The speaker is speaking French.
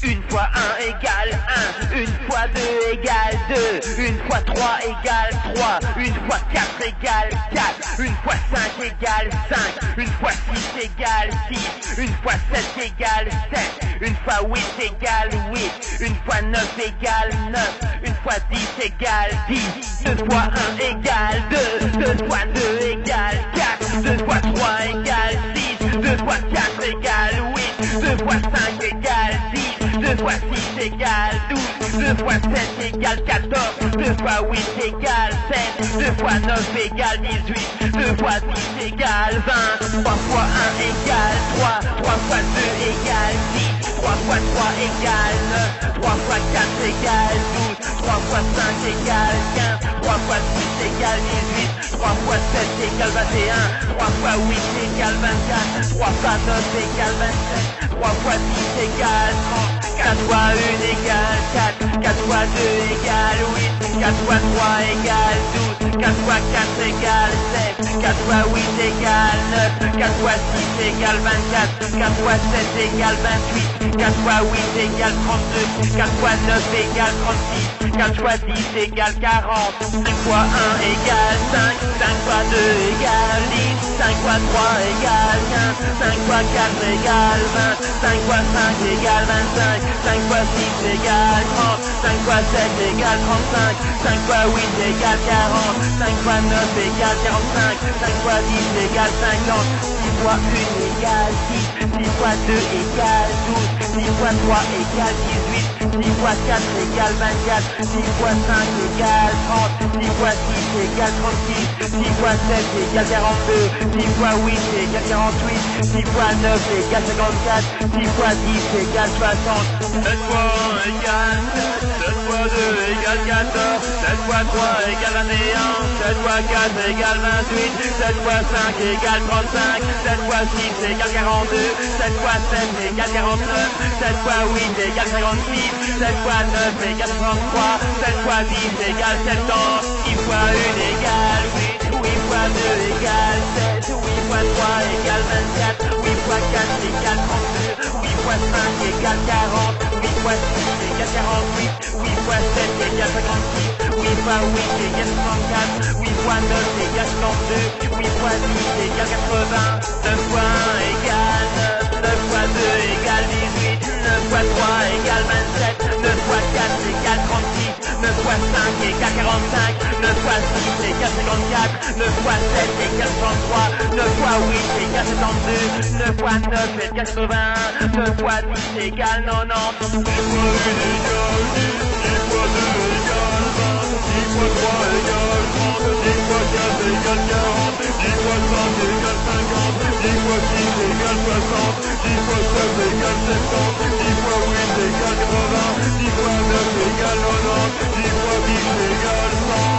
Une fois 1 égale 1, une fois 2 égale 2, une fois 3 égale 3, une fois 4 égale 4, une fois 5 égale 5, une fois 6 égale 6, une fois 7 égale 7, une fois 8 égale 8, une fois 9 égale 9, une fois 10 égale 10, 2 fois 1 égale 2, 2 fois 2 égale 4, 2 fois 3 égale 6, 2 fois 4 égale 8, 2 fois 5 égale 10, 2 fois 6 égale 12, 2 fois 7 égale 14, 2 fois 8 égale 7, 2 fois 9 égale 18, 2 fois 10 égale 20, 3 fois 1 égale 3, 3 fois 2 égale 10, 3 fois 3 égale 9, 3 fois 4 égale 12, 3 fois 5 égale 15, 3 fois 6 égale 18, 3 fois 7 égale 21, 3 fois 8 égale 24, 3 fois 9 égale 27, 3 fois 10 égale 30, 4 fois 1 égale 4, 4 fois 2 égale 8, 4 fois 3 égale 12, 4 fois 4 égale 7, 4 fois 8 égale 9, 4 fois 6 égale 24, 4 fois 7 égale 28, 4 fois 8 égale 32, 4 fois 9 égale 36, 4 fois 10 égale 40, 5 fois 1 égale 5, 5 fois 2 égale 10, 5 fois 3 égale 15, 5 fois 4 égale 20, 5 fois 5 égale 25, 5 fois 6 égale 30, 5 fois 7 égale 35, 5 fois 8 égale 40, 5 fois 9 égale 45, 5 fois 10 égale 50, 6 fois 1 égale 6, 6 fois 2 égale 12, 6 fois 3 égale 18, 6 fois 4 égale 24, 6 fois 5 égale 30, 6 fois 6 égale 36, 6 fois 7 égale 42, 6 fois 8 égale 48, 6 fois 9 égale 54, 6 fois 10 égale 60, 7 fois 1 égale 7, 7 fois 2 égale 14, 7 fois 3 égale 21, 7 fois 4 égale 28, 7 fois 5 égale 35, 7 fois 6 égale 42, 7 fois 7 égale 49, 7 fois 8 égale 56, 7 fois 9 égale 33, 7 fois 10 égale 70, 6 fois 1 égale 8, 8 fois 2 égale 7, 8 fois 3 égale 24, 8 fois 4 égale 32, 8 fois 5 égale 40, 8 fois 6 égale 48, 8 fois 7 égale 56, 8 fois 8 égale 64, 8 fois 9 égale 32, 8 fois 10 égale 80, 9 fois 1 égale 9, 9 fois 2 égale 18, 9 fois 3 égale 27, 9 fois 4 égale 36, 9 fois 5 égale 45, 9 fois 6 égale 54, 9 fois 7 égale 33, 9 fois 8 égale 72, 9 fois 9 égale 81, 9 fois 10 égale 90, 10 fois 1 égale 10, 10 fois 2 égale 20, 10 fois 3 égale 30, 10 fois 4 égale 40, 10 fois 5 égale 50, 10 fois 6 égale 60, 10 fois 7 égale 70, 10 fois 8 égale 80, 10 fois 9 égale 90, 10 fois 10 égale 100.